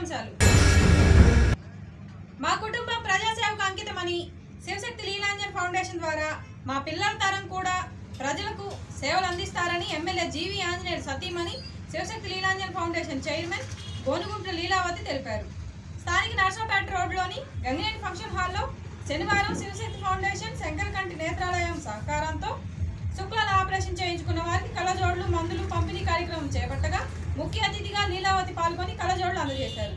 ముఖ్యాంశాలు. మా కుటుంబం ప్రజాసేవకు అంకితమని శివశక్తి లీలాంజన్ ఫౌండేషన్ ద్వారా మా పిల్లల తరం కూడా ప్రజలకు సేవలు అందిస్తారని ఎమ్మెల్యే జీవి ఆంజనేయులు సతీమణి శివశక్తి లీలాంజన్ ఫౌండేషన్ చైర్మన్ గోనుగుంట్ల లీలావతి తెలిపారు. స్థానిక నర్సరావుపేట రోడ్లోని గంగినేని ఫంక్షన్ హాల్లో శనివారం శివశక్తి ఫౌండేషన్ శంకరకంటి నేత్రాలయం సహకారంతో శుక్లాల ఆపరేషన్ చేయించుకున్న వారికి కళ్ళజోళ్లు మందులు పంపిణీ కార్యక్రమం చేపట్టగా ముఖ్య అతిథిగా లీలావతి పాల్గొని కళ్ళజోళ్లు అందజేశారు.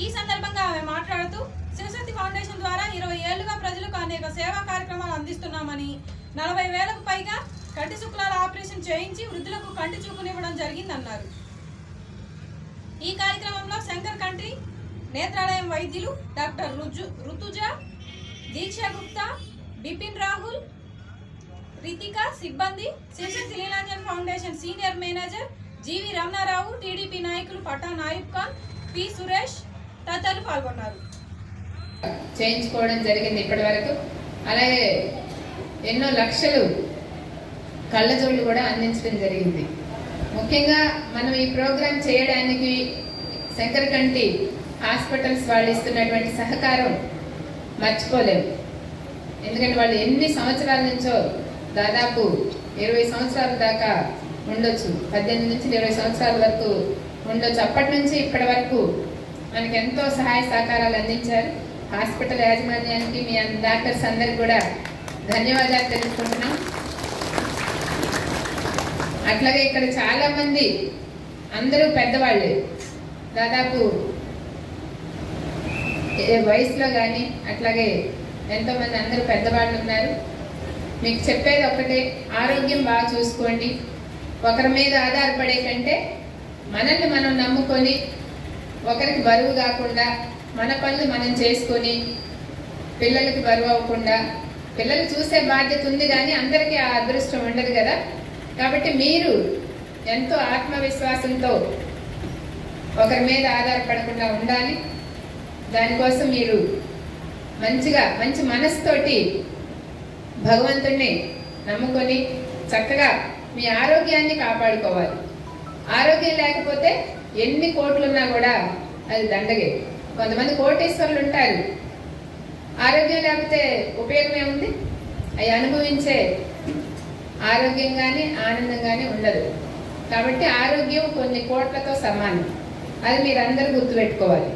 ఈ సందర్భంగా ఆమె మాట్లాడుతూ శివశక్తి ఫౌండేషన్ ద్వారా 20 ఏళ్లుగా ప్రజలకు అనేక సేవా కార్యక్రమాలు అందిస్తున్నామని 40,000కు పైగా కంటి శుక్లాల ఆపరేషన్ చేయించి వృద్ధులకు కంటి చూపునివ్వడం జరిగిందన్నారు. ఈ కార్యక్రమంలో శంకర్ కంటి నేత్రాలయం వైద్యులు డాక్టర్ రుతుజా, దీక్షా గుప్తా, బిపిన్ రాహుల్, రితిక సిబ్బంది, శివశక్తి లీలాంజన్ ఫౌండేషన్ సీనియర్ మేనేజర్ జీవి రమణారావు, టీడీపీ నాయకులు పఠాన్ నాయిబ్ ఖాన్, పి సురేష్ తదితరులు పాల్గొన్నారు. చేయించుకోవడం జరిగింది ఇప్పటి వరకు. అలాగే ఎన్నో లక్షలు కళ్ళజోళ్ళు కూడా అందించడం జరిగింది. ముఖ్యంగా మనం ఈ ప్రోగ్రాం చేయడానికి శంకరకంటి హాస్పిటల్స్ వాళ్ళు ఇస్తున్నటువంటి సహకారం మర్చిపోలేము. ఎందుకంటే వాళ్ళు ఎన్ని సంవత్సరాల నుంచో దాదాపు 20 సంవత్సరాల దాకా ఉండొచ్చు, 18 నుంచి 20 సంవత్సరాల వరకు ఉండొచ్చు. అప్పటి నుంచి ఇప్పటి వరకు మనకి ఎంతో సహాయ సహకారాలు అందించారు. హాస్పిటల్ యాజమాన్యానికి, మీ డాక్టర్స్ అందరికి కూడా ధన్యవాదాలు తెలుసుకుంటున్నాం. అట్లాగే ఇక్కడ చాలా మంది అందరూ పెద్దవాళ్ళే, దాదాపు వయసులో కానీ అట్లాగే ఎంతో మంది అందరూ పెద్దవాళ్ళు ఉన్నారు. మీకు చెప్పేది ఒకటే, ఆరోగ్యం బాగా చూసుకోండి. ఒకరి మీద ఆధారపడే కంటే మనల్ని మనం నమ్ముకొని ఒకరికి బరువు కాకుండా మన పనులు మనం చేసుకొని పిల్లలకి బరువు అవ్వకుండా, పిల్లలు చూసే బాధ్యత ఉంది కానీ అందరికీ ఆ అదృష్టం ఉండదు కదా. కాబట్టి మీరు ఎంతో ఆత్మవిశ్వాసంతో ఒకరి మీద ఆధారపడకుండా ఉండాలి. దానికోసం మీరు మంచి మనసుతోటి భగవంతుణ్ణి నమ్ముకొని చక్కగా మీ ఆరోగ్యాన్ని కాపాడుకోవాలి. ఆరోగ్యం లేకపోతే ఎన్ని కోట్లున్నా కూడా అది దండగే. కొంతమంది కోటీశ్వరులు ఉంటారు, ఆరోగ్యం లేకపోతే ఉపయోగం ఏముంది? అవి అనుభవించే ఆరోగ్యం కానీ ఆనందం కానీ ఉండదు. కాబట్టి ఆరోగ్యం కొన్ని కోట్లతో సమానం, అది మీరందరూ గుర్తుపెట్టుకోవాలి.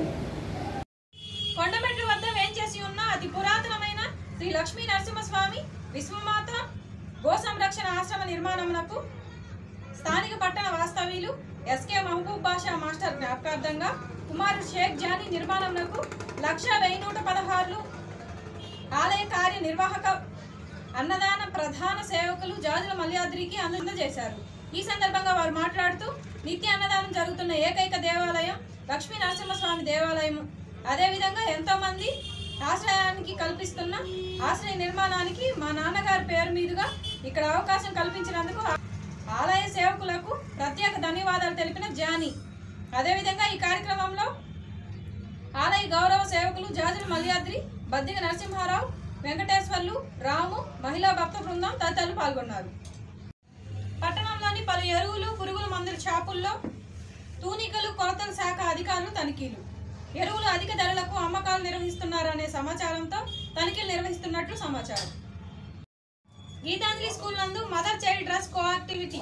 కొండమెట్ల వద్ద వేంచేసి ఉన్న అతి పురాతనమైన శ్రీ లక్ష్మీ నరసింహస్వామి విశ్వమాత గో సంరక్షణ ఆశ్రమ నిర్మాణమునకు స్థానిక పట్టణ వాస్తవ్యులు ఎస్కే మహబూబ్ బాషా మాస్టర్ జ్ఞాపకార్థంగా కుమారుడు షేక్ జానీ నిర్మాణమునకు 1,1116 ఆలయ కార్యనిర్వాహక అన్నదాన ప్రధాన సేవకులు జాజుల మల్యాద్రికి అందజేశారు. ఈ సందర్భంగా వారు మాట్లాడుతూ నిత్య అన్నదానం జరుగుతున్న ఏకైక దేవాలయం లక్ష్మీ నరసింహస్వామి దేవాలయం. అదేవిధంగా ఎంతో మంది ఆశ్రయానికి కల్పిస్తున్న ఆశ్రయ నిర్మాణానికి మా నాన్నగారి పేరు మీదుగా ఇక్కడ అవకాశం కల్పించినందుకు ఆలయ సేవకులకు ప్రత్యేక ధన్యవాదాలు తెలిపిన జానీ. అదేవిధంగా ఈ కార్యక్రమంలో ఆలయ గౌరవ సేవకులు జాజుల మల్యాద్రి, బద్దిగ నరసింహారావు, వెంకటేశ్వర్లు, రాము, మహిళా భక్త బృందం తదితరులు పాల్గొన్నారు. పట్టణంలోని పలు ఎరువులు, పురుగుల మందుల షాపుల్లో తూనికలు కొలతల శాఖ అధికారులు తనిఖీలు. ఎరువులు అధిక ధరలకు అమ్మకాలు నిర్వహిస్తున్నారనే సమాచారంతో తనిఖీలు నిర్వహిస్తున్నట్లు సమాచారం. గీతాంజలి స్కూల్ నందు మదర్ చైల్డ్ డ్రెస్ కో యాక్టివిటీ.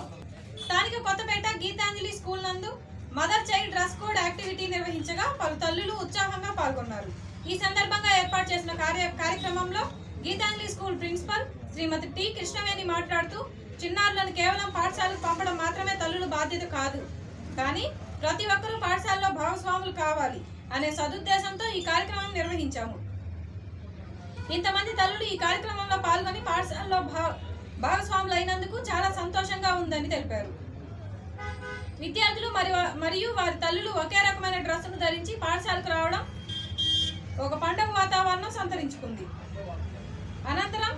స్థానిక కొత్తపేట గీతాంజలి స్కూల్ నందు mother child dress code activity నిర్వహించగా పలు తల్లులు ఉత్సాహంగా పాల్గొన్నారు. ఈ సందర్భంగా ఏర్పాటు చేసిన కార్యక్రమంలో గీతాంజలి స్కూల్ ప్రిన్సిపల్ శ్రీమతి టి కృష్ణవేణి మాట్లాడుతూ చిన్నారులను కేవలం పాఠశాలకు పంపడం మాత్రమే తల్లుల బాధ్యత కాదు, కానీ ప్రతి ఒక్కరూ పాఠశాలలో భాగస్వాములు కావాలి అనే సదుద్దేశంతో ఈ కార్యక్రమం నిర్వహించాము. ఇంతమంది తల్లులు ఈ కార్యక్రమంలో పాల్గొని పాఠశాలలో భాగస్వాములు అయినందుకు చాలా సంతోషంగా ఉందని తెలిపారు. విద్యార్థులు మరియు వారి తల్లులు ఒకే రకమైన డ్రెస్సును ధరించి పాఠశాలకు రావడం ఒక పండుగ వాతావరణం సంతరించుకుంది. అనంతరం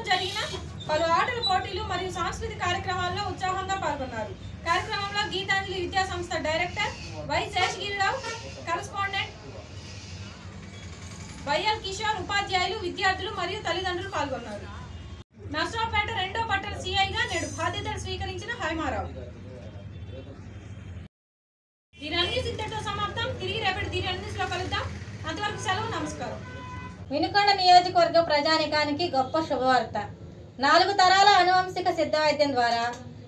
జరిగిన పలు ఆటల పోటీలు మరియు సాంస్కృతిక కార్యక్రమాల్లో ఉత్సాహంగా పాల్గొన్నారు. కార్యక్రమంలో Geetanjali Vidya Samstha director Y Seshagirirao, correspondent YL Kishore, ఉపాధ్యాయులు, విద్యార్థులు మరియు తల్లిదండ్రులు పాల్గొన్నారు. నర్సరావుపేట 2వ పట్టణ సిఐగా నేడు బాధ్యతలు స్వీకరించిన హైమారావు. ఇంతటితో సమాప్తం. తిరిగి రేపటి దీని న్యూస్లో కలుద్దాం. అంతవరకు సెలవు. నమస్కారం. వినుకొండ నియోజకవర్గ ప్రజానికానికి గొప్ప శుభవార్త. 4 తరాల అనువంశిక సిద్ధ వైద్యం ద్వారా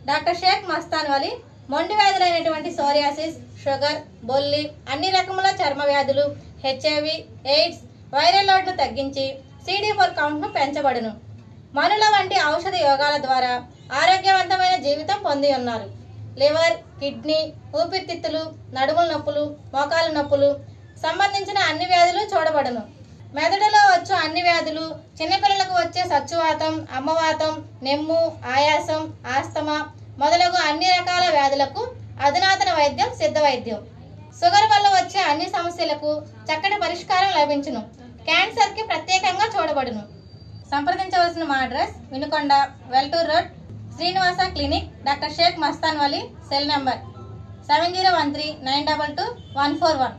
డాక్టర్ షేక్ మస్తాన్ వలి మొండి వ్యాధులైనటువంటి సోరియాసిస్, షుగర్, బొల్లి, అన్ని రకముల చర్మ వ్యాధులు, హెచ్ఐవి, ఎయిడ్స్, వైరల్ లోడ్ను తగ్గించి CD4 కౌంట్ను పెంచబడును. మనుల వంటి ఔషధ యోగాల ద్వారా ఆరోగ్యవంతమైన జీవితం పొంది ఉన్నారు. లివర్, కిడ్నీ, ఊపిరితిత్తులు, నడుముల నొప్పులు, మోకాలు నొప్పులు సంబంధించిన అన్ని వ్యాధులు చూడబడును. మెదడులో వచ్చు అన్ని వ్యాధులు, చిన్నపిల్లలకు వచ్చే సచ్చువాతం, అమ్మవాతం, నెమ్ము, ఆయాసం, ఆస్తమా మొదలగు అన్ని రకాల వ్యాధులకు అధునాతన వైద్యం సిద్ధ వైద్యం. షుగర్ వల్ల వచ్చే అన్ని సమస్యలకు చక్కటి పరిష్కారం లభించును. క్యాన్సర్కి ప్రత్యేకంగా చూడబడును. సంప్రదించవలసిన మా address Vinukonda, Veltur road, Srinivasa clinic, doctor Shaik Mastan Vali. Cell number 7013922141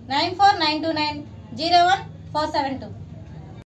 9492901472.